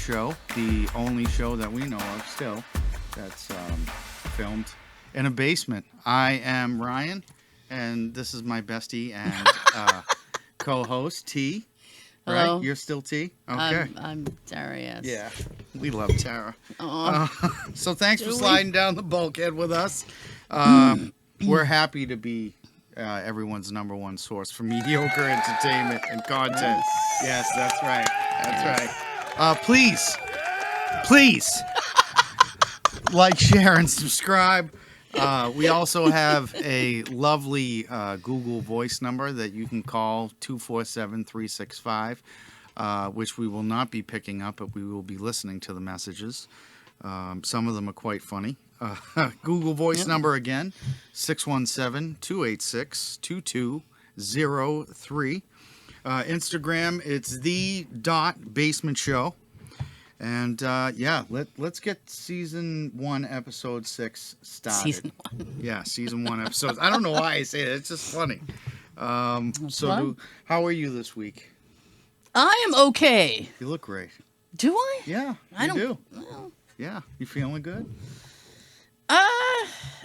show, the only show that we know of still that's filmed in a basement. I am Ryan, and this is my bestie and co-host, T. Hello. Right? You're still T? Okay. I'm Tara, yes. Yeah, we love Tara. So thanks for sliding down the bulkhead with us. We're happy to be everyone's number one source for mediocre entertainment and content. Yes, that's right. That's right. Please like, share, and subscribe. We also have a lovely Google Voice number that you can call 247-365, which we will not be picking up, but we will be listening to the messages. Some of them are quite funny. Google Voice number again, 617-286-2203. Instagram, it's the.basement show. And let's get season 1, episode 6 started. Season 1. Yeah, season 1 episodes. I don't know why I say it. It's just funny. How are you this week? I am okay. You look great. Do I? Yeah, I don't. do. Well, Yeah, you feeling good?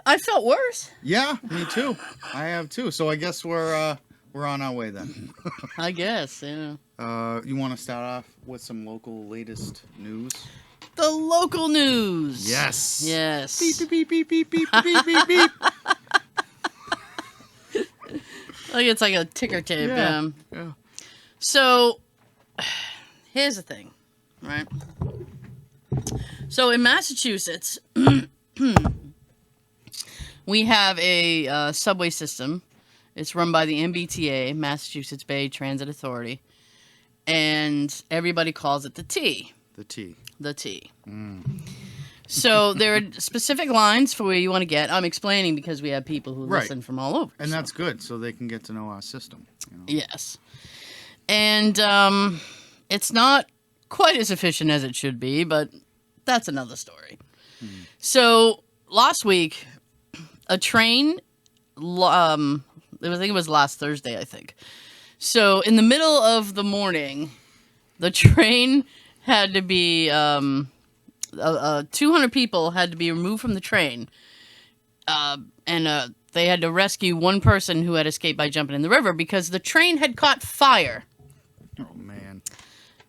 I felt worse. Yeah, me too. I have too. So I guess we're on our way then. I guess, yeah. You want to start off with some local latest news? The local news. Yes. Yes. Beep beep beep beep beep beep beep beep. Like it's like a ticker tape. Yeah. So, here's the thing, right? So in Massachusetts, we have a subway system. It's run by the MBTA, Massachusetts Bay Transit Authority, and everybody calls it the T. The T. The T. So there are specific lines for where you want to get. I'm explaining because we have people who listen from all over. And that's good, so they can get to know our system. You know? Yes. And it's not quite as efficient as it should be, but that's another story. So last week, a train, I think it was last Thursday, I think. So in the middle of the morning, the train had to be, 200 people had to be removed from the train. And they had to rescue one person who had escaped by jumping in the river because the train had caught fire. Oh, man.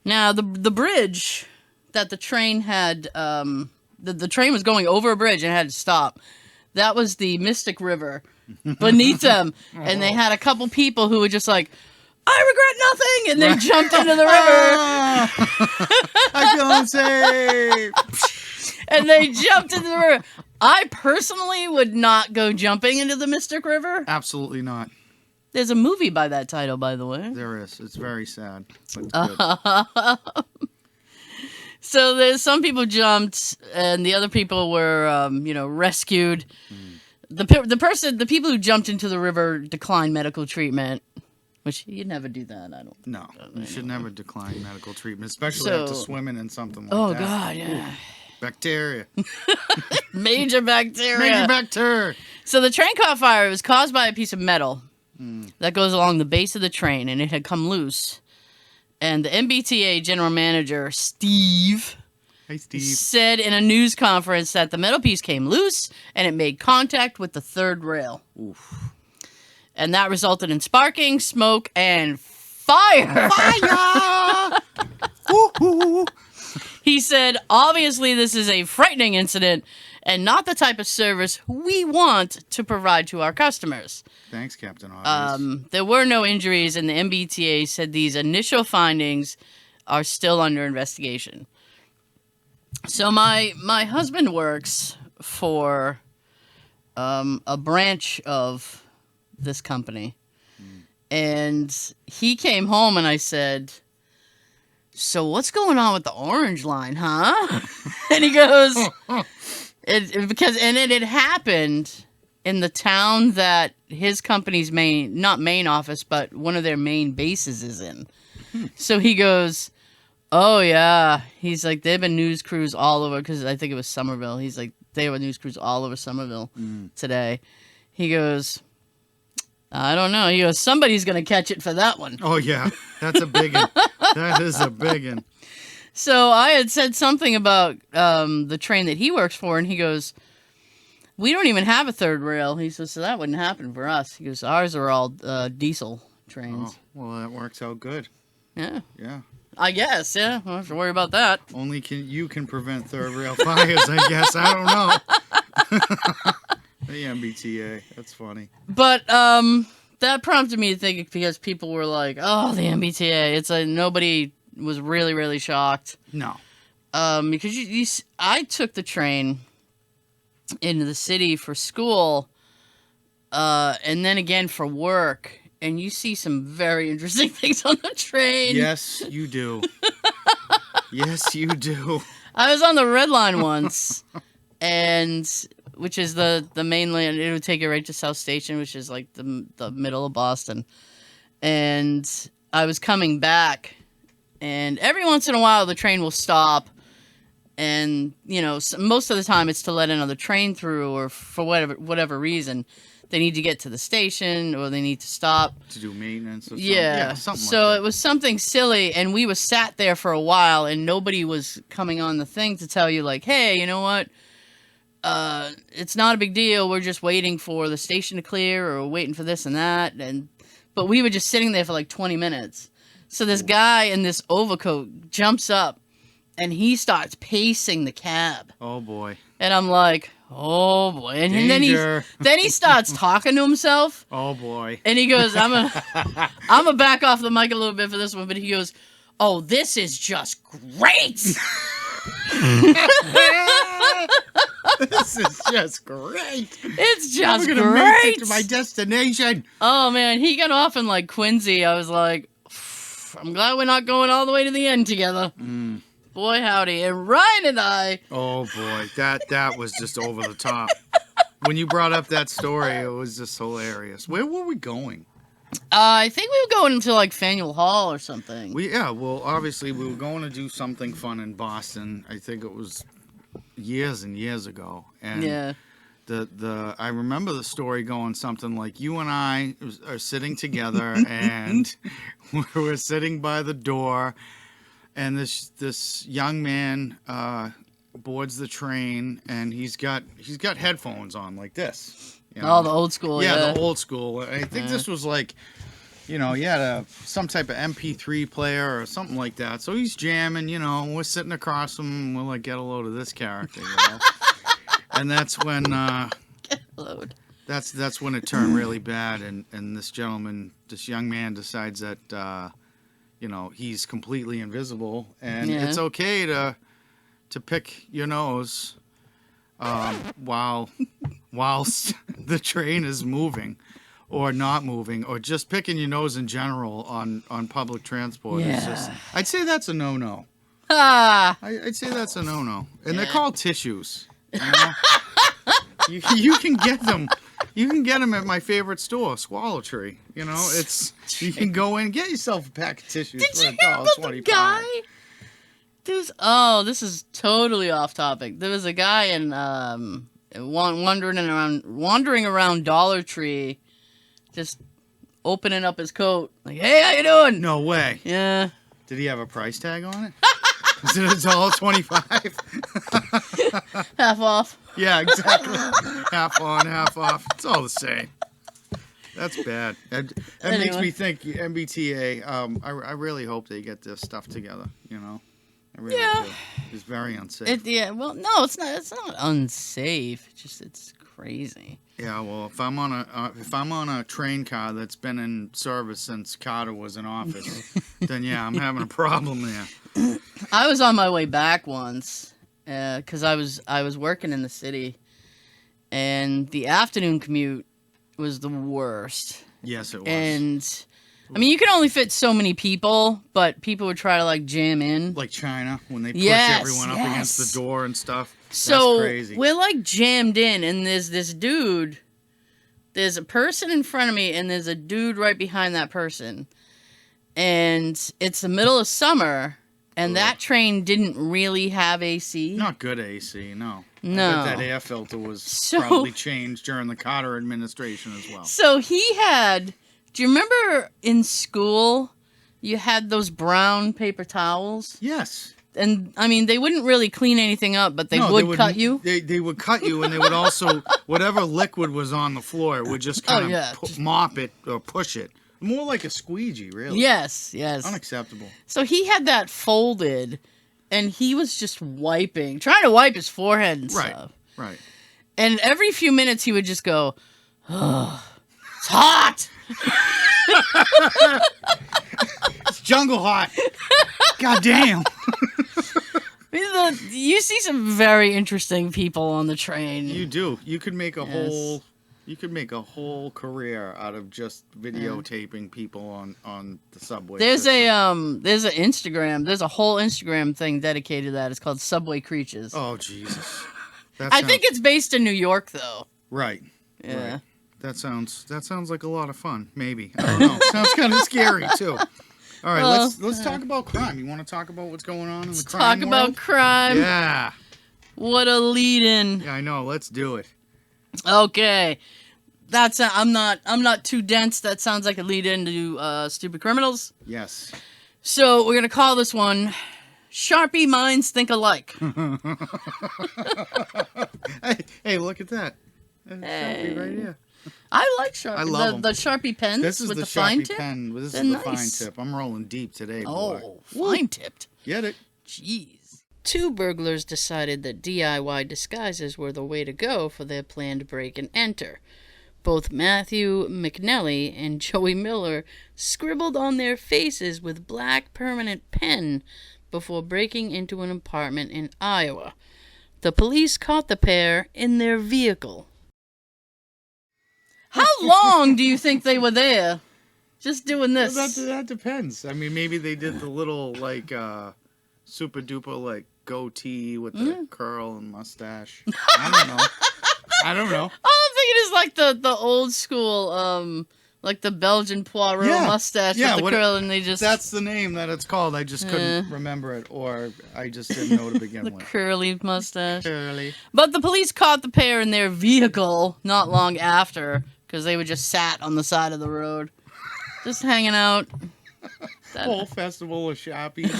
Now, the bridge that the train had, the train was going over a bridge and had to stop. That was the Mystic River beneath them. And they had a couple people who were just like, I regret nothing! And they jumped into the river. I feel unsafe! And they jumped into the river. I personally would not go jumping into the Mystic River. Absolutely not. There's a movie by that title, by the way. There is. It's very sad. But it's good. So there's some people jumped, and the other people were, rescued. The people who jumped into the river declined medical treatment, which you'd never do that. No, you should never decline medical treatment, especially after swimming in something like that. Oh God, yeah. Ooh, bacteria. Major bacteria. Major bacteria. So the train caught fire. It was caused by a piece of metal that goes along the base of the train, and it had come loose. And the MBTA general manager, Steve, Hey, Steve. said in a news conference that the metal piece came loose and it made contact with the third rail. Oof. And that resulted in sparking, smoke, and fire. Fire! Woo-hoo. He said, obviously this is a frightening incident and not the type of service we want to provide to our customers. Thanks, Captain Obvious. There were no injuries, and the MBTA said these initial findings are still under investigation. So my husband works for a branch of this company, and he came home and I said, so what's going on with the orange line, huh? And he goes, it had happened in the town that his company's not main office, but one of their main bases is in. So he goes, oh yeah. He's like, there've been news crews all over, because I think it was Somerville. He's like, there were news crews all over Somerville today. He goes, I don't know. He goes, somebody's going to catch it for that one. Oh, yeah. That's a big one. That is a big one. So I had said something about the train that he works for, and he goes, "We don't even have a third rail." He says, "So that wouldn't happen for us." He goes, "Ours are all diesel trains." Oh, well, that works out good. Yeah. Yeah. I guess, yeah. I don't have to worry about that. Only you can prevent third rail fires, I guess. I don't know. The MBTA. That's funny. But that prompted me to think, because people were like, "Oh, the MBTA." It's like nobody was really, really shocked. No. Because I took the train into the city for school, and then again for work, and you see some very interesting things on the train. Yes, you do. Yes, you do. I was on the Red Line once, and which is the main line. It would take you right to South Station, which is like the middle of Boston. And I was coming back, and every once in a while the train will stop, and most of the time it's to let another train through, or for whatever reason they need to get to the station, or they need to stop to do maintenance or something. Yeah, something so like that. it was something silly, and we was sat there for a while, and nobody was coming on the thing to tell you, like, "Hey, you know what? It's not a big deal. We're just waiting for the station to clear, or waiting for this and that." But we were just sitting there for like 20 minutes. So this guy in this overcoat jumps up, and he starts pacing the cab. Oh, boy. And I'm like, "Oh, boy." And then he starts talking to himself. Oh, boy. And he goes, I'm gonna back off the mic a little bit for this one, but he goes, "Oh, this is just great." This is just great. It's just I'm gonna great. make it to my destination. Oh man, he got off in like Quincy. I was like, I'm glad we're not going all the way to the end together. Boy howdy. And Ryan and I. Oh boy, that was just over the top. When you brought up that story, it was just hilarious. Where were we going? I think we were going to like Faneuil Hall or something. Well, obviously we were going to do something fun in Boston. I think it was years and years ago. And Yeah. I remember the story going something like, you and I are sitting together and we're sitting by the door, and this young man boards the train, and he's got headphones on like this. Oh, the old school. Yeah, the old school. I think this was like, he had some type of MP3 player or something like that. So he's jamming, we're sitting across from him, we're like, get a load of this character, And that's when Get a load. That's when it turned really bad, and this young man decides that he's completely invisible, and it's okay to pick your nose whilst the train is moving or not moving, or just picking your nose in general on public transport. Yeah. I'd say that's a no-no. I'd say that's a no-no. And they're called tissues. You can get them. You can get them at my favorite store, Swallow Tree. You can go in and get yourself a pack of tissues Did for you hear about the $1.25. guy? This is totally off topic. There was a guy in wandering around Dollar Tree, just opening up his coat, like, "Hey, how you doing?" No way. Yeah. Did he have a price tag on it? Is it $1.25? Half off. Yeah, exactly. Half on, half off. It's all the same. That's bad. That makes me think MBTA. I really hope they get this stuff together. I really do. It's very unsafe. Well, no, it's not. It's not unsafe. It's crazy. Yeah. Well, if I'm on a train car that's been in service since Carter was in office, then I'm having a problem there. I was on my way back once because I was working in the city, and the afternoon commute was the worst. Yes, it was. And I mean, you can only fit so many people, but people would try to like jam in. Like China, when they push everyone up against the door and stuff. So that's crazy. We're like jammed in, and there's this dude. There's a person in front of me, and there's a dude right behind that person. And it's the middle of summer, and that train didn't really have AC. Not good AC, no. No. I bet that air filter was probably changed during the Carter administration as well. So he had... Do you remember in school you had those brown paper towels? Yes. And I mean, they wouldn't really clean anything up, but they would cut you. They would cut you, and they would also whatever liquid was on the floor would just kind of mop it or push it. More like a squeegee, really. Yes, yes. Unacceptable. So he had that folded, and he was just trying to wipe his forehead and stuff. Right. And every few minutes he would just go, "Oh, it's hot." It's jungle hot. God damn. You see some very interesting people on the train. You do. You could make a whole career out of just videotaping people on the subway. There's there's a whole Instagram thing dedicated to that. It's called Subway Creatures. Oh Jesus. I think it's based in New York though. Right. Yeah. Right. That sounds like a lot of fun. Maybe. I don't know. Sounds kind of scary too. All right, let's talk about crime. You want to talk about what's going on in the crime world? Talk about crime. Yeah. What a lead-in. Yeah, I know. Let's do it. Okay. I'm not too dense. That sounds like a lead-in to Stupid Criminals. Yes. So we're gonna call this one Sharpie Minds Think Alike. hey, look at that. Sharpie right here. I like Sharpie. I love the Sharpie pens this is with the fine Sharpie tip. pen. This They're is the nice. fine tip. I'm rolling deep today, boy. Oh, fine tipped. Get it? Jeez. Two burglars decided that DIY disguises were the way to go for their planned break and enter. Both Matthew McNelly and Joey Miller scribbled on their faces with black permanent pen before breaking into an apartment in Iowa. The police caught the pair in their vehicle. How long do you think they were there? Just doing this. That depends. I mean, maybe they did the little, like, super duper, like, goatee with the curl and mustache. I don't know. I'm thinking it's like the old school, like the Belgian Poirot mustache with the curl, and they just... That's the name that it's called. I just couldn't remember it, or I just didn't know to begin with. The curly mustache. Curly. But the police caught the pair in their vehicle not long after, because they were just sat on the side of the road, just hanging out. Whole festival of Sharpies.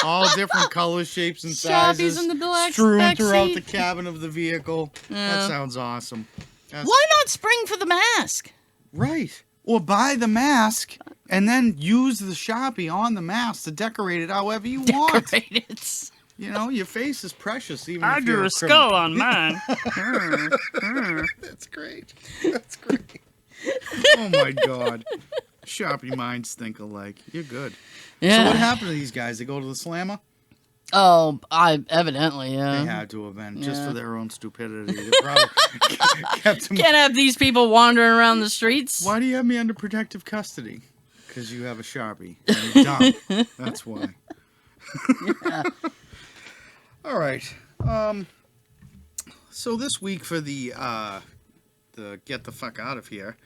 All different colors, shapes, and sizes. Sharpies in the black strewn throughout seat. the cabin of the vehicle. Yeah. That sounds awesome. Why not spring for the mask? Right. Or buy the mask and then use the Sharpie on the mask to decorate it however you want. Decorate it. You know, your face is precious. Even I if drew you're a skull on mine. That's great. That's great. Oh my God. Sharpie minds think alike. You're good. Yeah. So what happened to these guys? They go to the slammer? Oh, evidently, yeah. They had to have been, just for their own stupidity. They probably kept them. Can't have these people wandering around the streets. Why do you have me under protective custody? Because you have a Sharpie. And you're dumb. That's why. Yeah. All right. So this week for the get the fuck out of here,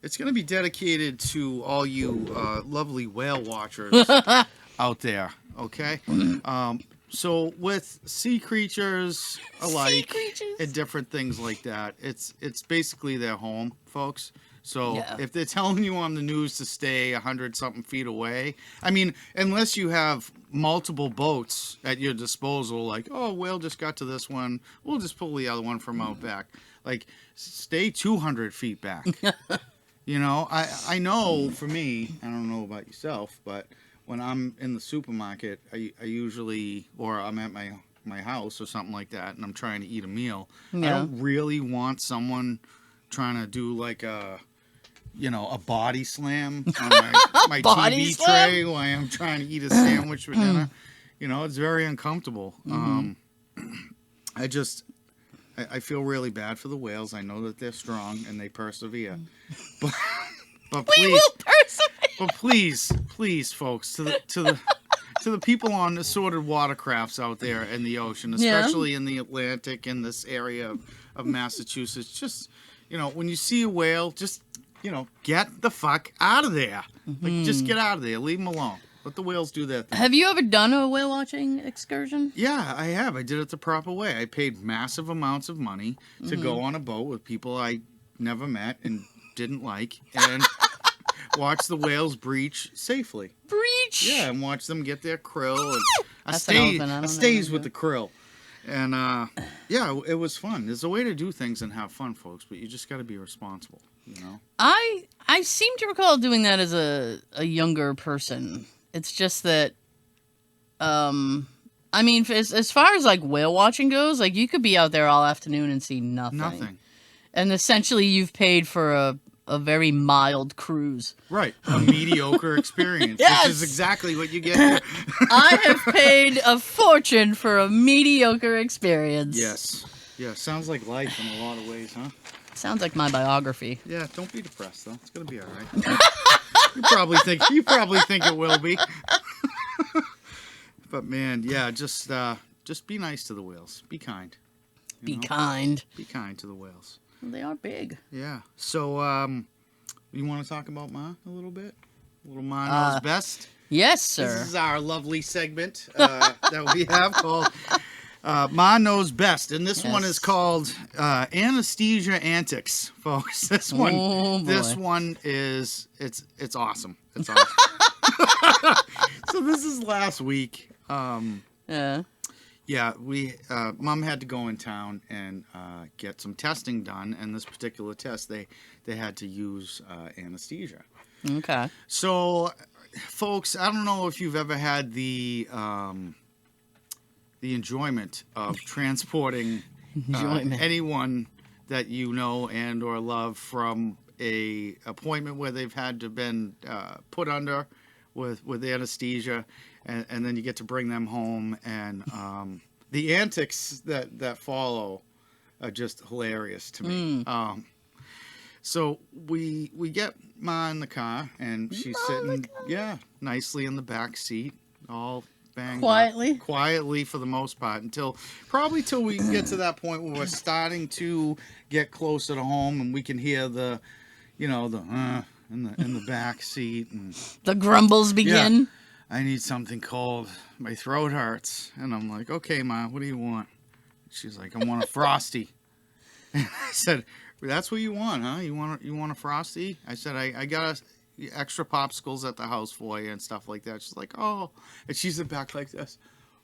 it's going to be dedicated to all you lovely whale watchers out there. Okay. So with sea creatures alike and different things like that, it's basically their home, folks. So if they're telling you on the news to stay 100-something feet away, I mean, unless you have multiple boats at your disposal, like, oh, whale just got to this one, we'll just pull the other one from out back. Like, stay 200 feet back. You know, I know for me, I don't know about yourself, but when I'm in the supermarket, I usually, or I'm at my house or something like that, and I'm trying to eat a meal, I don't really want someone trying to do like a body slam on my TV tray while I'm trying to eat a sandwich for dinner. You know, it's very uncomfortable. I feel really bad for the whales. I know that they're strong and they persevere. But please, we will persevere. But please, folks, to the people on assorted watercrafts out there in the ocean, especially in the Atlantic in this area of Massachusetts, just, you know, when you see a whale, just, you know, get the fuck out of there. Like, just get out of there. Leave them alone. Let the whales do their thing. Have you ever done a whale watching excursion? Yeah, I have. I did it the proper way. I paid massive amounts of money to go on a boat with people I never met and didn't like and watch the whales breach safely. Breach beach. Yeah, and watch them get their krill. And I That's an elephant, I don't know stays what with to the krill. And yeah, it was fun. There's a way to do things and have fun, folks, but you just got to be responsible, you know? I seem to recall doing that as a younger person. It's just that, I mean, as far as like whale watching goes, like you could be out there all afternoon and see nothing. Nothing. And essentially, you've paid for a very mild cruise. Right. A mediocre experience, Yes! which is exactly what you get here. I have paid a fortune for a mediocre experience. Yes. Yeah, sounds like life in a lot of ways, huh? Sounds like my biography. Yeah, don't be depressed though. It's gonna be all right. you probably think it will be. But man, yeah, just be nice to the whales. Be kind. Be kind. Be kind to the whales. Well, they are big. Yeah. So, you want to talk about Ma a little bit? A little Ma knows best. Yes, sir. This is our lovely segment that we have called Ma Knows Best, and this one is called Anesthesia Antics, folks. This one is it's awesome. It's awesome. So this is last week. Yeah, we Mom had to go in town and get some testing done, and this particular test they had to use anesthesia. Okay. So, folks, I don't know if you've ever had the enjoyment of transporting anyone that you know and or love from a appointment where they've had to been put under with anesthesia, and then you get to bring them home, and the antics that follow are just hilarious to me. So we get Ma in the car, and she's sitting, nicely in the back seat, all banged Quietly? up. Quietly for the most part, till we get to that point where we're starting to get closer to home, and we can hear the in the back seat, and the grumbles begin. Yeah, I need something cold. My throat hurts, and I'm like, okay, Ma, what do you want? She's like, I want a Frosty. And I said, that's what you want, huh? You want a Frosty? I said, I got extra popsicles at the house for you and stuff like that. She's like, oh, and she's in back like this.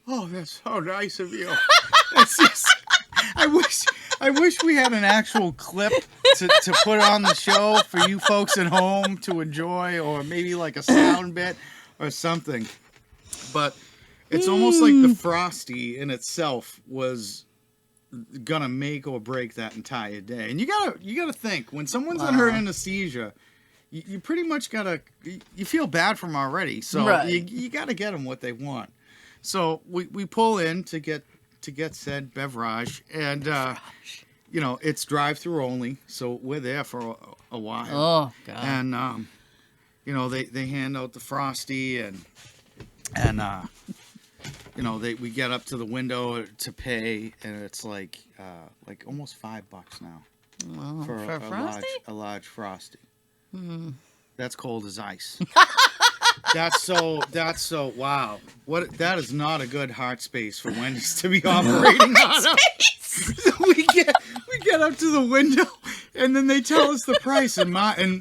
Oh, that's so nice of you. It's just, I wish we had an actual clip to put on the show for you folks at home to enjoy, or maybe like a sound bit or something. But it's almost like the Frosty in itself was gonna make or break that entire day. And you gotta think, when someone's under anesthesia, you pretty much you feel bad for them already. So you gotta get them what they want. So we pull in to get said beverage, and it's drive-through only, so we're there for a while. Oh God! And they hand out the Frosty, and we get up to the window to pay, and it's like almost $5 now for a Frosty? A large Frosty. That's cold as ice. That's so wow. That is not a good heart space for Wendy's to be operating on. we get up to the window, and then they tell us the price, and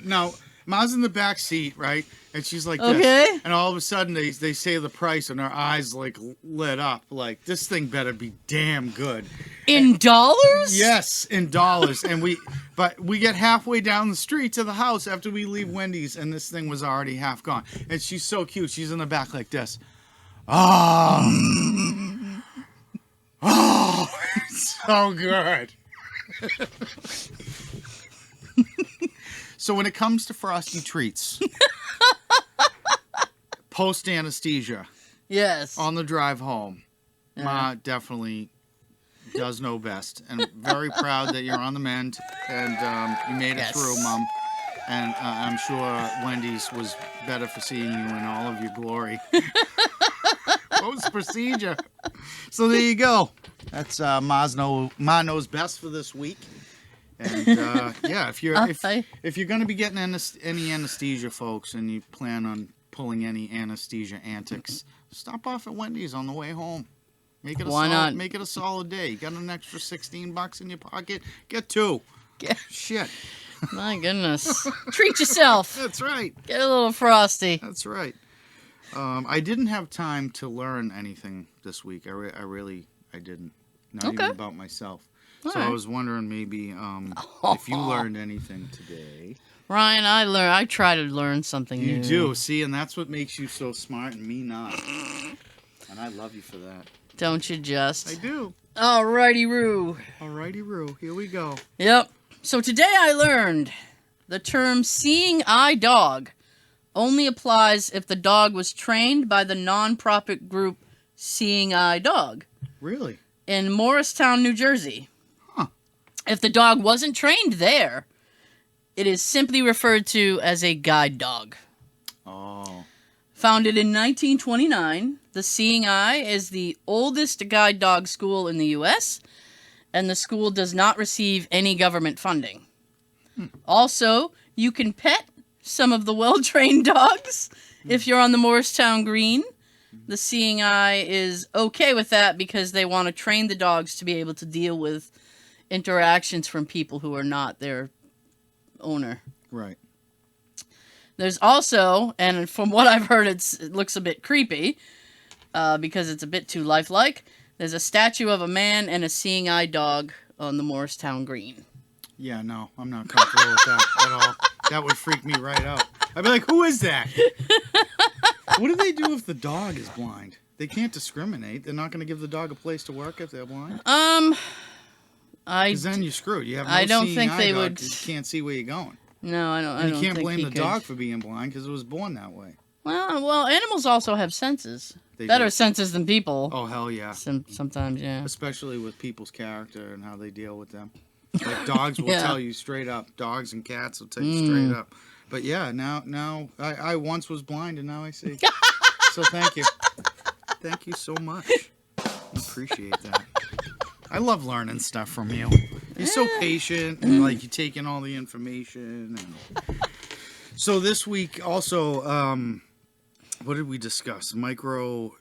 now Ma's in the back seat, right? And she's like this. And all of a sudden they say the price, and her eyes like lit up, like this thing better be damn good. In dollars? Yes, in dollars. And we get halfway down the street to the house after we leave Wendy's, and this thing was already half gone. And she's so cute. She's in the back like this. Oh, it's so good. So when it comes to Frosty treats, post anesthesia, yes, on the drive home, Ma definitely does know best, and very proud that you're on the mend, and you made it through, Mom. And I'm sure Wendy's was better for seeing you in all of your glory. Post procedure. So there you go. That's Ma knows best for this week. And if you're going to be getting any anesthesia, folks, and you plan on pulling any anesthesia antics, stop off at Wendy's on the way home. Make it a solid day. You got an extra $16 in your pocket? Get two. Shit. My goodness. Treat yourself. That's right. Get a little Frosty. That's right. I didn't have time to learn anything this week. I didn't. Not Okay. even about myself. All So I right. was wondering maybe if you learned anything today. Ryan, I try to learn something new. You do. See, and that's what makes you so smart and me not. And I love you for that. Don't you just? I do. Alrighty, Roo. Alrighty, Roo. Here we go. Yep. So today I learned the term seeing eye dog only applies if the dog was trained by the non-profit group Seeing Eye Dog Really? in Morristown, New Jersey. Huh. If the dog wasn't trained there, it is simply referred to as a guide dog. Oh. Founded in 1929, the Seeing Eye is the oldest guide dog school in the U.S., and the school does not receive any government funding. Also, you can pet some of the well-trained dogs if you're on the Morristown Green. The Seeing Eye is okay with that because they want to train the dogs to be able to deal with interactions from people who are not their owner. Right. There's also, and from what I've heard, it looks a bit creepy because it's a bit too lifelike. There's a statue of a man and a seeing eye dog on the Morristown Green. Yeah, no, I'm not comfortable with that at all. That would freak me right out. I'd be like, who is that? What do they do if the dog is blind? They can't discriminate. They're not going to give the dog a place to work if they're blind? Because then you're screwed. You have no I don't seeing think eye they dog. would. You can't see where you're going. No, I don't. And I don't you can't think blame he the could. dog for being blind because it was born that way. Well, animals also have senses. They Better do. senses than people. Oh, hell yeah. Sometimes, yeah. Especially with people's character and how they deal with them. Like dogs will Yeah. tell you straight up. Dogs and cats will tell you straight up. But yeah, now I once was blind and now I see. So thank you. Thank you so much. I appreciate that. I love learning stuff from you. You're so patient and like you take in all the information. And... So this week also, what did we discuss? Micro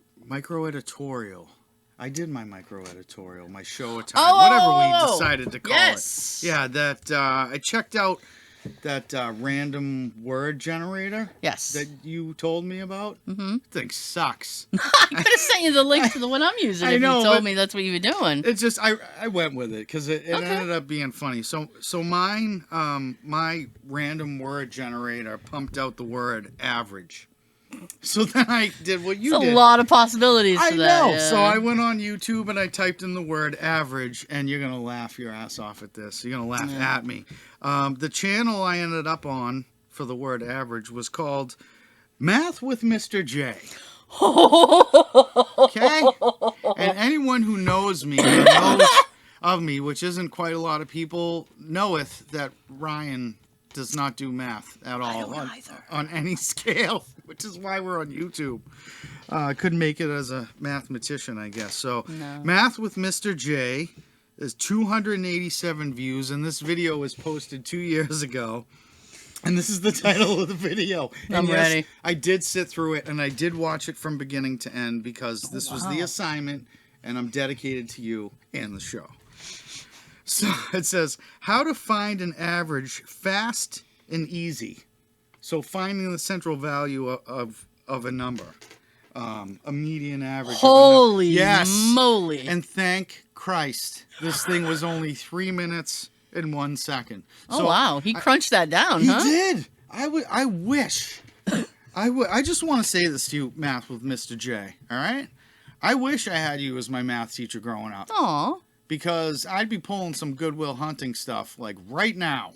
editorial. I did my micro editorial, my show attire, whatever we decided to call yes. it. Yeah, that I checked out that random word generator. Yes. That you told me about. Mm-hmm. Thing sucks. I could have sent you the link to the one I'm using if know, you told me that's what you were doing. It's just I went with it because it ended up being funny. So mine, my random word generator pumped out the word average. So then I did what you did. A lot of possibilities I to that. know. Yeah. So I went on YouTube and I typed in the word average, and you're gonna laugh your ass off at this. You're gonna laugh at me. The channel I ended up on for the word average was called Math with Mr. J. Okay? And anyone who knows me or knows of me, which isn't quite a lot of people, knoweth that Ryan does not do math at all on any scale, which is why we're on YouTube. Couldn't make it as a mathematician, I guess. So, Math with Mr. J is 287 views, and this video was posted 2 years ago. And this is the title of the video. And I'm ready. I did sit through it, and I did watch it from beginning to end because this was the assignment, and I'm dedicated to you and the show. So it says, how to find an average fast and easy. So finding the central value of a number. A median average. Holy yes. moly. And thank Christ, this thing was only 3 minutes and 1 second. Oh, So wow. He crunched that down, he huh? did. I wish. I just want to say this to you, Math with Mr. J, all right? I wish I had you as my math teacher growing up. Aw. Because I'd be pulling some Goodwill Hunting stuff, like, right now.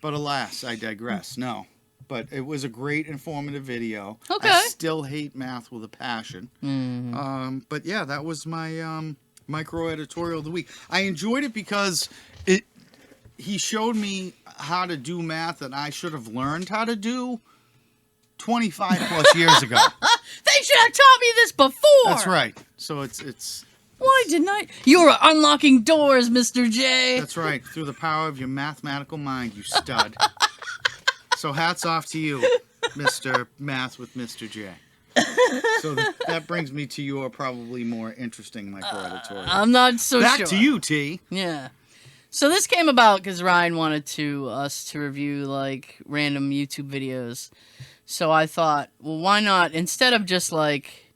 But alas, I digress. No. But it was a great informative video. Okay. I still hate math with a passion. Mm-hmm. But yeah, that was my micro editorial of the week. I enjoyed it because he showed me how to do math that I should have learned how to do 25 plus years ago. They should have taught me this before. That's right. So it's Why didn't I? You're unlocking doors, Mr. J. that's right. Through the power of your mathematical mind, you stud. So hats off to you, Mr. Math with Mr. J. So that brings me to your probably more interesting micro editorial. I'm not so Back sure. to you, T. Yeah. So this came about because Ryan wanted us to review like random YouTube videos. So I thought, well, why not, instead of just like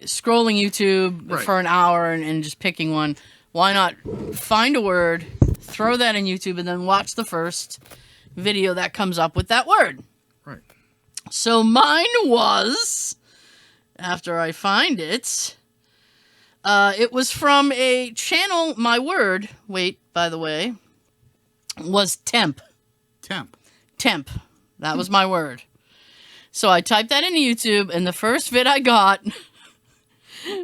scrolling YouTube Right. for an hour and just picking one, why not find a word, throw that in YouTube, and then watch the first video that comes up with that word. Right. So mine was, after I find it was from a channel. My word, wait, by the way, was temp. Temp. Temp. That was my word. So I typed that into YouTube, and the first vid I got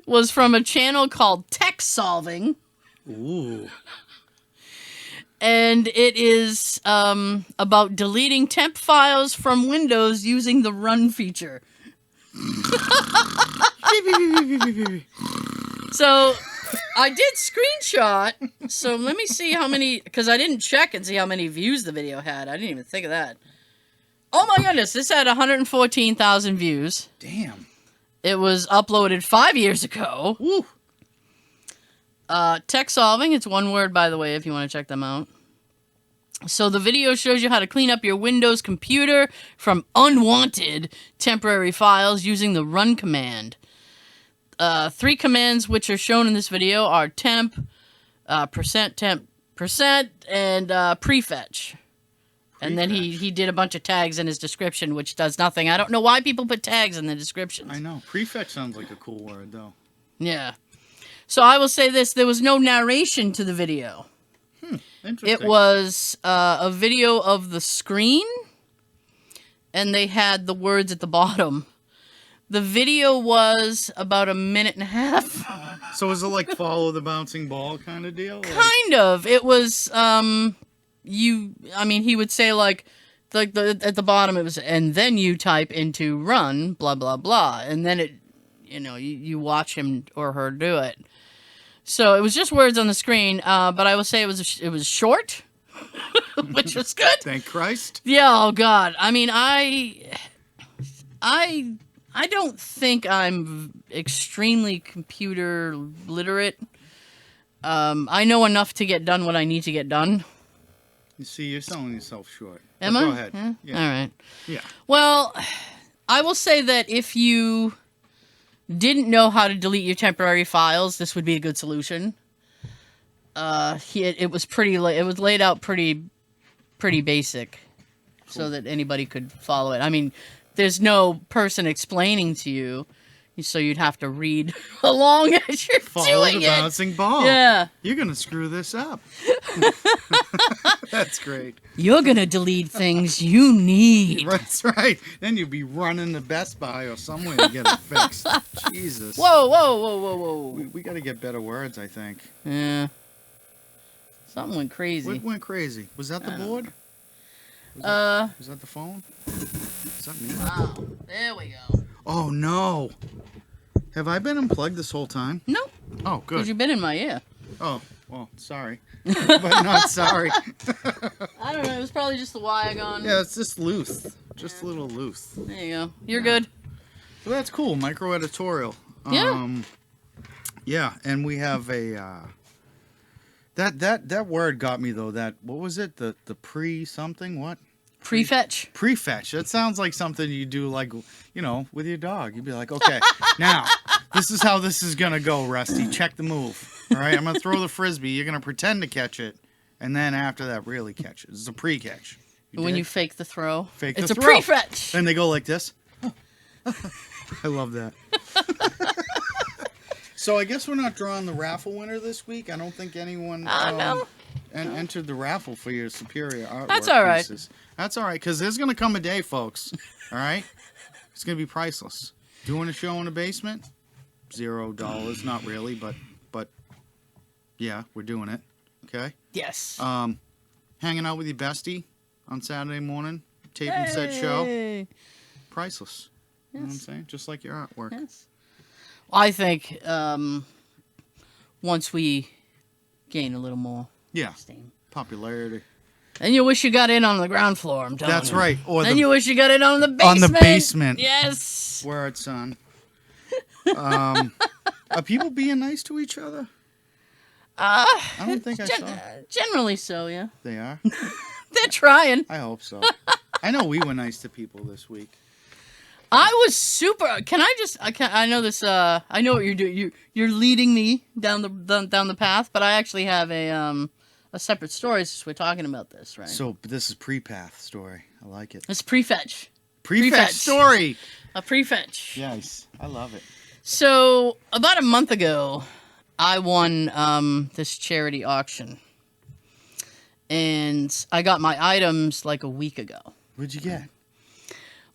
was from a channel called Tech Solving. Ooh. And it is about deleting temp files from Windows using the run feature. So I did screenshot. So let me see how many, because I didn't check and see how many views the video had. I didn't even think of that. Oh my goodness, this had 114,000 views. Damn. It was uploaded 5 years ago. Woo. Tech Solving, it's one word, by the way, if you want to check them out. So the video shows you how to clean up your Windows computer from unwanted temporary files using the run command. 3 commands which are shown in this video are temp, %temp, and prefetch. And then he did a bunch of tags in his description, which does nothing. I don't know why people put tags in the descriptions. I know. Prefetch sounds like a cool word, though. Yeah. So I will say this. There was no narration to the video. Interesting. It was a video of the screen, and they had the words at the bottom. The video was about 1.5 minutes. So is it like follow the bouncing ball kind of deal? Kind of. It was, he would say like at the bottom it was, and then you type into run, blah, blah, blah. And then it, you watch him or her do it. So it was just words on the screen, but I will say it was short, which was good. Thank Christ. Yeah, oh God. I mean, I don't think I'm extremely computer literate. I know enough to get done what I need to get done. You see, you're selling yourself short. Am But I? Go ahead. Yeah. Yeah. All right. Yeah. Well, I will say that if you didn't know how to delete your temporary files, this would be a good solution. It was laid out pretty basic, so that anybody could follow it. I mean, there's no person explaining to you, so you'd have to read along as you're Follow doing the it. bouncing ball. Yeah. You're going to screw this up. That's great. You're gonna delete things you need. That's right. Then you'll be running to Best Buy or somewhere to get it fixed. Jesus. Whoa. We got to get better words, I think. Yeah. Something went crazy. What went crazy? Was that the board? Was that the phone? Is that me? Wow. There we go. Oh, no. Have I been unplugged this whole time? No. Oh, good. Because you've been in my ear. Oh, well, sorry. But not sorry. I don't know. It was probably just the wire gone. Yeah, it's just loose. Just a little loose. There you go. You're good. So that's cool. Micro editorial. Yeah. Yeah, and we have a that word got me though. That, what was it? The pre something? What? Prefetch. Prefetch. That sounds like something you do, like, with your dog. You'd be like, okay, now this is how this is gonna go, Rusty. Check the move. All right, I'm gonna throw the frisbee. You're gonna pretend to catch it, and then after that, really catch it. It's a pre-catch. When you fake the throw. Fake it's the a throw. prefetch. Then they go like this. I love that. So I guess we're not drawing the raffle winner this week. I don't think anyone No. entered the raffle for your superior artwork. That's all right. Pieces. That's all right, because there's going to come a day, folks. All right? It's going to be priceless. Doing a show in the basement? $0. Not really, but yeah, we're doing it. Okay? Yes. Hanging out with your bestie on Saturday morning, taping said show. Hey. Priceless. You know what I'm saying? Just like your artwork. Yes. I think once we gain a little more Yeah. steam. Popularity. Then you wish you got in on the ground floor, I'm telling you. That's right. Or Then you wish you got in on the basement. on the basement. Yes. Where it's on. Are people being nice to each other? I don't think I saw. Generally so, yeah. They are? They're trying. I hope so. I know we were nice to people this week. I was super. Can I just? I know this. I know what you're doing. You're leading me down the path, but I actually have a separate story since we're talking about this, right? So this is pre-path story. I like it. It's prefetch. Prefetch story. A prefetch. Yes, I love it. So about a month ago, I won this charity auction, and I got my items like a week ago. What'd you get?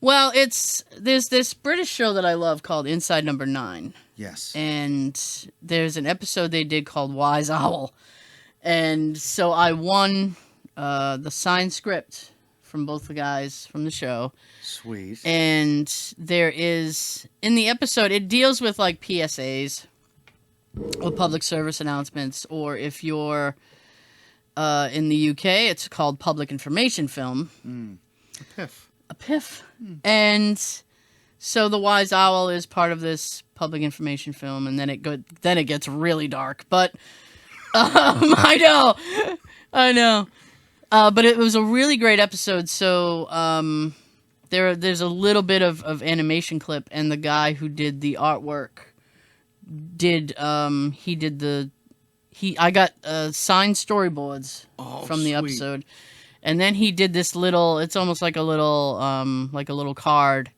Well, there's this British show that I love called Inside Number 9. Yes. And there's an episode they did called Wise Owl. And so I won the signed script from both the guys from the show. Sweet. And there is, in the episode, it deals with like PSAs or public service announcements, or if you're in the UK, it's called public information film. A PIF. And so the Wise Owl is part of this public information film, and then it gets really dark. But I know. But it was a really great episode. So there's a little bit of animation clip, and the guy who did the artwork I got signed storyboards from the episode. And then he did this little, it's almost like a little card.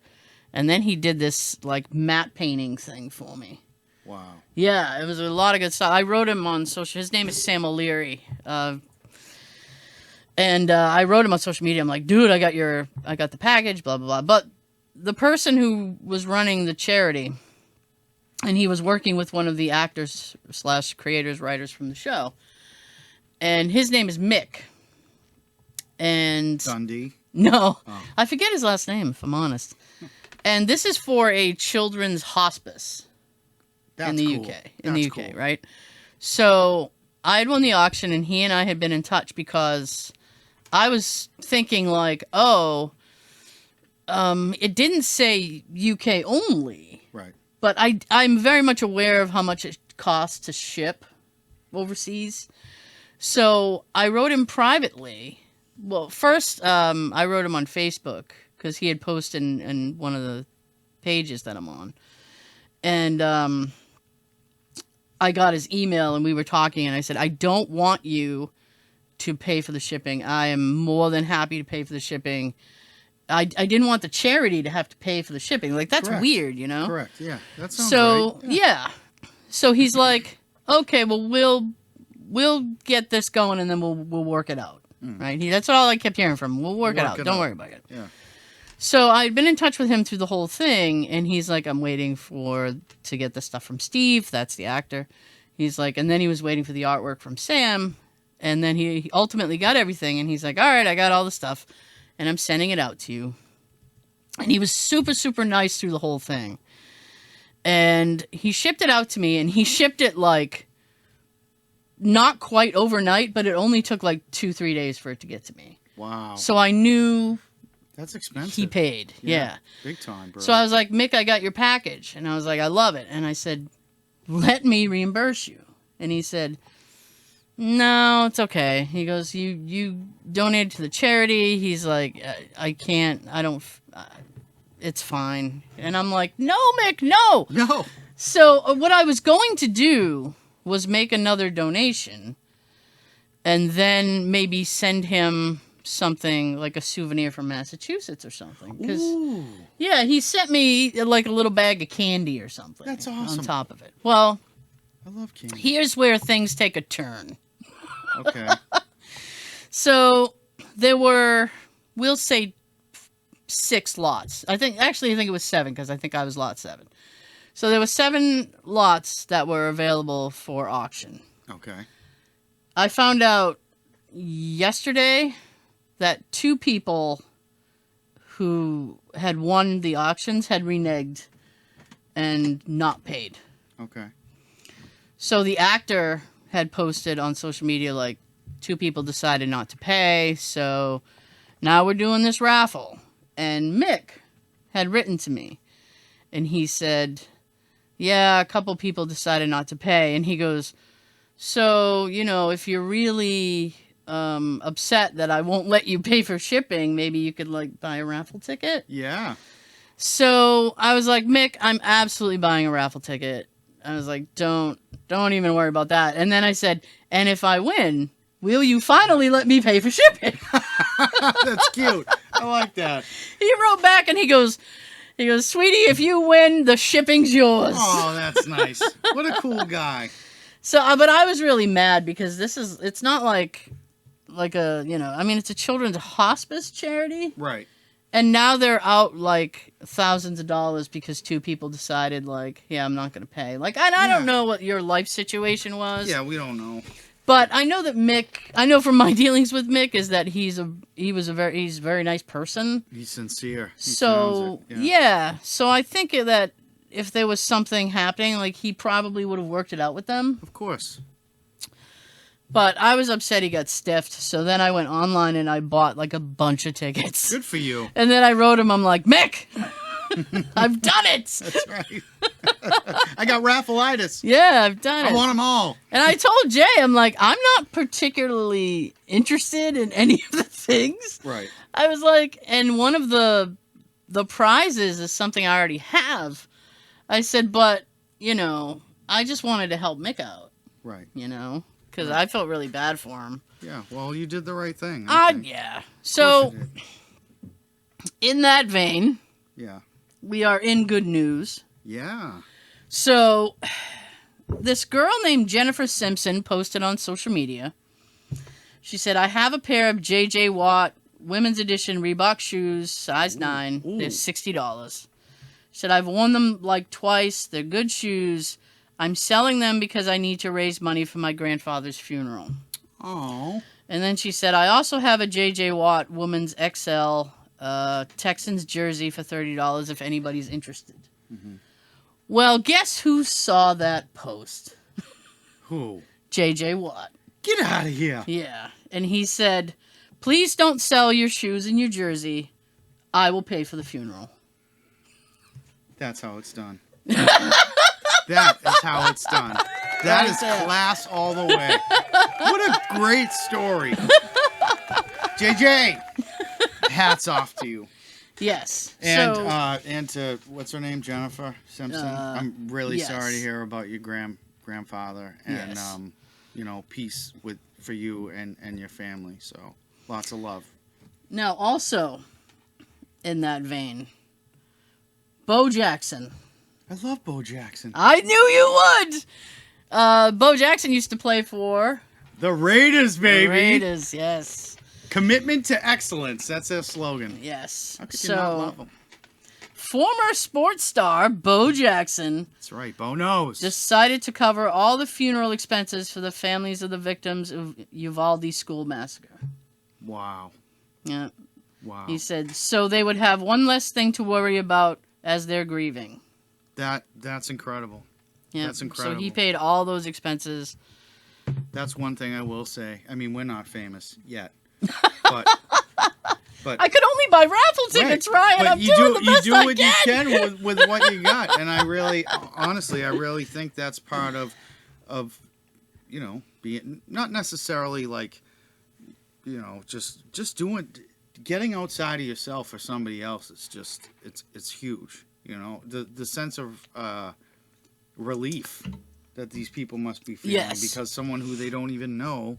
And then he did this like matte painting thing for me. Wow. Yeah, it was a lot of good stuff. I wrote him on social, his name is Sam O'Leary. And I wrote him on social media. I'm like, dude, I got the package, blah, blah, blah. But the person who was running the charity, and he was working with one of the actors / creators, writers from the show. And his name is Mick. And Dundee? No, I forget his last name, if I'm honest. And this is for a children's hospice in the UK. In the UK, right? So I had won the auction, and he and I had been in touch because I was thinking like, it didn't say UK only. Right. But I'm very much aware of how much it costs to ship overseas. So I wrote him privately. Well, first, I wrote him on Facebook because he had posted in one of the pages that I'm on. And I got his email, and we were talking, and I said, I don't want you to pay for the shipping. I am more than happy to pay for the shipping. I didn't want the charity to have to pay for the shipping. Like, that's weird, you know? Correct, yeah. That sounds right. Yeah. So he's like, okay, well, we'll get this going, and then we'll work it out. Right? That's all I kept hearing from him. We'll work it out. Don't worry about it. Yeah. So I'd been in touch with him through the whole thing, and he's like, I'm waiting to get the stuff from Steve. That's the actor. He's like, and then he was waiting for the artwork from Sam, and then he ultimately got everything, and he's like, all right, I got all the stuff, and I'm sending it out to you. And he was super, super nice through the whole thing. And he shipped it out to me, and he shipped it like not quite overnight, but it only took like 2-3 days for it to get to me. Wow. So I knew that's expensive. he paid. Yeah. Big time, bro. So I was like, Mick, I got your package. And I was like, I love it. And I said, let me reimburse you. And he said, no, it's okay. He goes, you donated to the charity. He's like, I can't, it's fine. And I'm like, no, Mick, no. No. So what I was going to do was make another donation and then maybe send him something like a souvenir from Massachusetts or something. Ooh. Yeah, he sent me like a little bag of candy or something. That's awesome. On top of it. Well, I love candy. Here's where things take a turn. Okay. So there were, we'll say 6 lots. I think it was 7 because I think I was lot 7. So there were 7 lots that were available for auction. Okay. I found out yesterday that 2 people who had won the auctions had reneged and not paid. Okay. So the actor had posted on social media like 2 people decided not to pay, so now we're doing this raffle. And Mick had written to me, and he said, yeah, a couple people decided not to pay. And he goes, So, if you're really upset that I won't let you pay for shipping, maybe you could like buy a raffle ticket. Yeah. So I was like, Mick, I'm absolutely buying a raffle ticket. I was like, don't even worry about that. And then I said, and if I win, will you finally let me pay for shipping? That's cute. I like that. He wrote back and he goes, sweetie, if you win, the shipping's yours. Oh, that's nice. What a cool guy. So, but I was really mad because it's not like a, it's a children's hospice charity. Right. And now they're out like thousands of dollars because two people decided like, yeah, I'm not going to pay. Like, I don't know what your life situation was. Yeah, we don't know. But I know that I know from my dealings with Mick is that he's a very nice person. He's sincere. So, yeah. So I think that if there was something happening, like he probably would have worked it out with them. Of course. But I was upset he got stiffed, so then I went online and I bought like a bunch of tickets. Good for you. And then I wrote him, I'm like, Mick, I've done it. That's right. I got raffleitis. Yeah, I've done it. I want them all. And I told Jay, I'm like, I'm not particularly interested in any of the things. Right. I was like, and one of the prizes is something I already have. I said, but, I just wanted to help Mick out. Right. Because I felt really bad for him. Yeah, well, you did the right thing. Yeah. So, in that vein, yeah, we are in good news. Yeah. So, this girl named Jennifer Simpson posted on social media. She said, I have a pair of J.J. Watt women's edition Reebok shoes, size 9. They're $60. She said, I've worn them like twice. They're good shoes. I'm selling them because I need to raise money for my grandfather's funeral. Oh. And then she said, I also have a J.J. Watt Women's XL Texans jersey for $30 if anybody's interested. Mm-hmm. Well, guess who saw that post? Who? J.J. Watt. Get out of here. Yeah. And he said, please don't sell your shoes and your jersey. I will pay for the funeral. That's how it's done. That is how it's done. That is class all the way. What a great story. JJ, hats off to you. Yes. And to, what's her name, Jennifer Simpson? I'm really yes. sorry to hear about your grandfather. And, yes. Peace for you and your family. So, lots of love. Now, also, in that vein, Bo Jackson. I love Bo Jackson. I knew you would. Bo Jackson used to play for the Raiders, baby. The Raiders, yes. Commitment to excellence. That's their slogan. Yes. How could you not love them? Former sports star Bo Jackson. That's right. Bo knows. Decided to cover all the funeral expenses for the families of the victims of Uvalde school massacre. Wow. Yeah. Wow. He said so they would have one less thing to worry about as they're grieving. That's incredible. Yeah, that's incredible. So he paid all those expenses. That's one thing I will say. I mean, we're not famous yet, but I could only buy raffle tickets, Ryan. But I'm doing the best you do what I you can with what you got, and I really, honestly, I really think that's part of being not necessarily like, just getting outside of yourself or somebody else. It's huge. The sense of relief that these people must be feeling because someone who they don't even know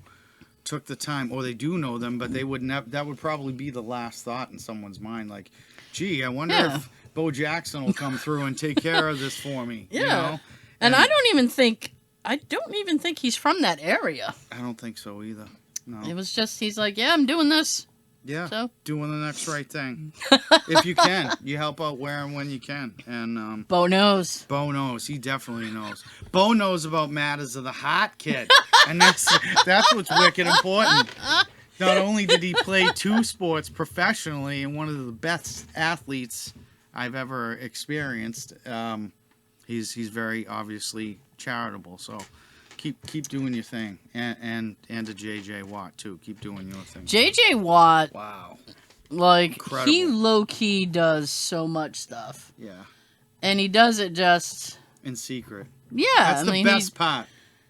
took the time, or they do know them, but they would never. That would probably be the last thought in someone's mind. Like, gee, I wonder if Bo Jackson will come through and take care of this for me. Yeah, and I don't even think he's from that area. I don't think so either. No, it was just he's like, yeah, I'm doing this. Yeah, so? Doing the next right thing. If you can, you help out where and when you can. And Bo knows. Bo knows. He definitely knows. Bo knows about matters of the heart, kid, and that's what's wicked important. Not only did he play 2 sports professionally and one of the best athletes I've ever experienced, he's very obviously charitable. So. Keep doing your thing, and to J.J. Watt too. Keep doing your thing. J.J. Watt, wow, like incredible. He low key does so much stuff. Yeah, and he does it just in secret. Yeah, that's the best part.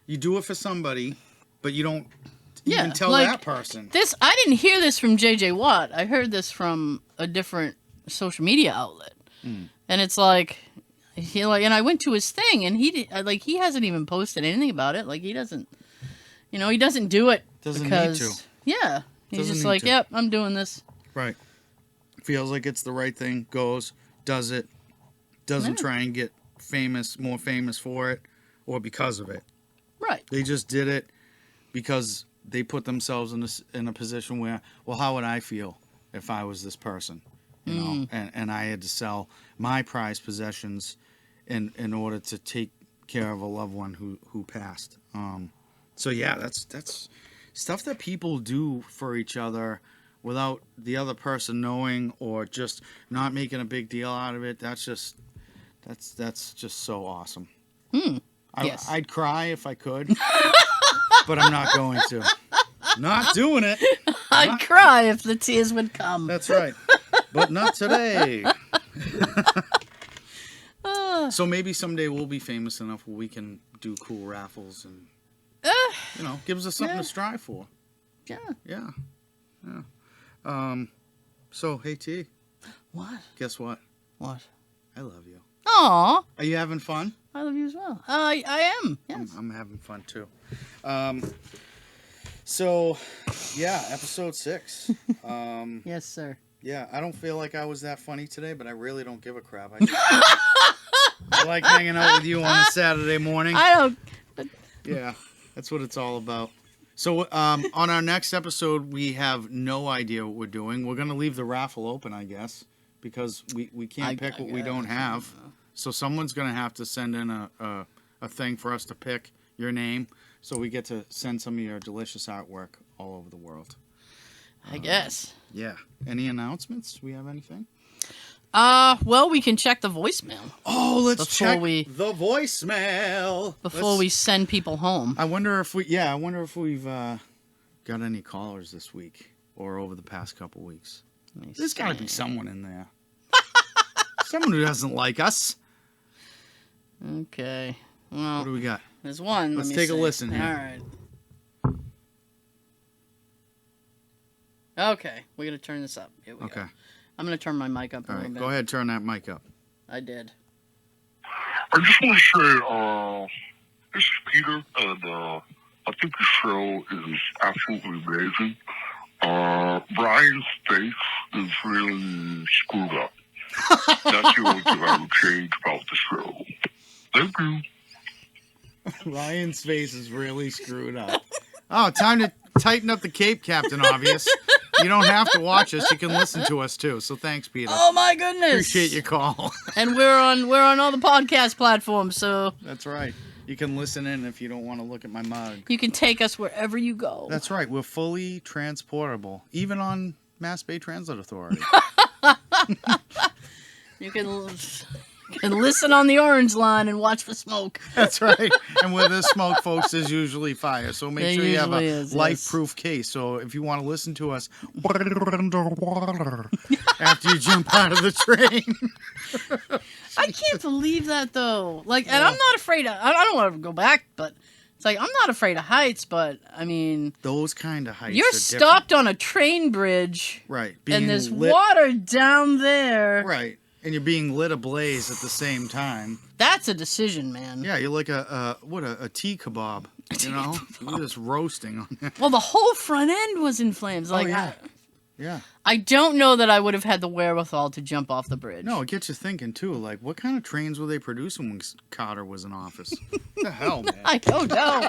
You do it for somebody, but you don't even tell like, that person. This I didn't hear this from JJ Watt. I heard this from a different social media outlet, and it's like and I went to his thing, and he hasn't even posted anything about it. Like he doesn't, he doesn't do it Doesn't because need to. yeah, he's Doesn't just need like, to. yep, I'm doing this. Right. Feels like it's the right thing. Goes, does it. Doesn't try and get more famous for it, or because of it. Right. They just did it because they put themselves in a position where, well, how would I feel if I was this person? You know, and I had to sell my prized possessions in order to take care of a loved one who passed. So yeah, that's stuff that people do for each other without the other person knowing, or just not making a big deal out of it. That's just so awesome. Yes. I'd cry if I could, but I'm not going to. Not doing it. I'd cry if the tears would come. That's right. But not today. So maybe someday we'll be famous enough where we can do cool raffles and, gives us something to strive for. Yeah. Yeah. So, hey, T. What? Guess what? What? I love you. Aw. Are you having fun? I love you as well. I am. Yes. I'm having fun, too. So, yeah, episode 6. Yes, sir. Yeah, I don't feel like I was that funny today, but I really don't give a crap. I like hanging out with you on a Saturday morning. I don't. Yeah, that's what it's all about. So on our next episode, we have no idea what we're doing. We're going to leave the raffle open, I guess, because we can't pick what we don't have. So someone's going to have to send in a thing for us to pick your name, so we get to send some of your delicious artwork all over the world. I guess. Yeah. Any announcements? Do we have anything? Well, we can check the voicemail. Oh, let's check the voicemail before we send people home. I wonder if we've got any callers this week or over the past couple weeks. There's got to be someone in there. Someone who doesn't like us. Okay. Well, What do we got? there's one. Let's take a listen here. All right. Okay, we're gonna turn this up. Here we go. I'm gonna turn my mic up a All little right, bit. go ahead, turn that mic up. I did. I just want to say, this is Peter, and I think the show is absolutely amazing. Brian's face is really screwed up. That's the only thing I would change about the show. Thank you. Ryan's face is really screwed up. Oh, time to tighten up the cape, Captain Obvious. You don't have to watch us; you can listen to us too. So thanks, Peter. Oh my goodness! Appreciate your call. And we're on all the podcast platforms, so That's right. You can listen in if you don't want to look at my mug. you can take us wherever you go. That's right. We're fully transportable, even on Mass Bay Transit Authority. You can listen on the orange line and watch for smoke. That's right. And where there's smoke, folks, there's usually fire. So make There sure you have a usually is, yes. life-proof case. So if you want to listen to us underwater after you jump out of the train. I can't believe that though. Like, and I'm not afraid of. I don't want to go back, but it's like I'm not afraid of heights. But I mean, Those kind of heights you're are stopped on a train bridge, Right. and there's lit, water down there. Right. And you're being lit ablaze at the same time. That's a decision, man. Yeah, you're like a tea kebab. You know? You're just roasting on it. Well, the whole front end was in flames. Like, yeah. Yeah. I don't know that I would have had the wherewithal to jump off the bridge. No, it gets you thinking, too. Like, what kind of trains were they producing when Carter was in office? What the hell, man? I don't know.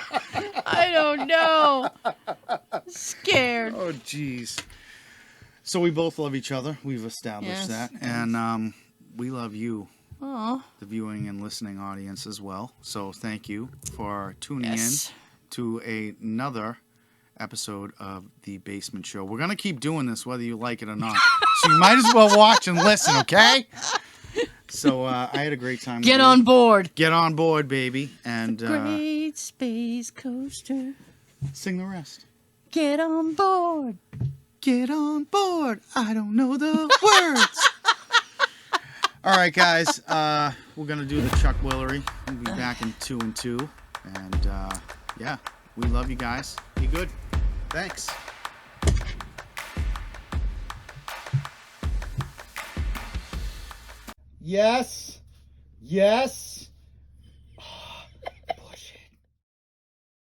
I don't know. Scared. Oh, jeez. So we both love each other. We've established Yes, that. And we love you, Oh, the viewing and listening audience, as well. So thank you for tuning yes. in to another episode of The Basement Show. We're going to keep doing this whether you like it or not. So you might as well watch and listen, okay? So I had a great time. Get with on you. board. Get on board, baby. And Great space coaster. sing the rest. Get on board. Get on board. I don't know the words. All right, guys. We're going to do the Chuck Willery. We'll be back in 2 and 2. And Yeah, we love you guys. Be good. Thanks. Yes. Yes.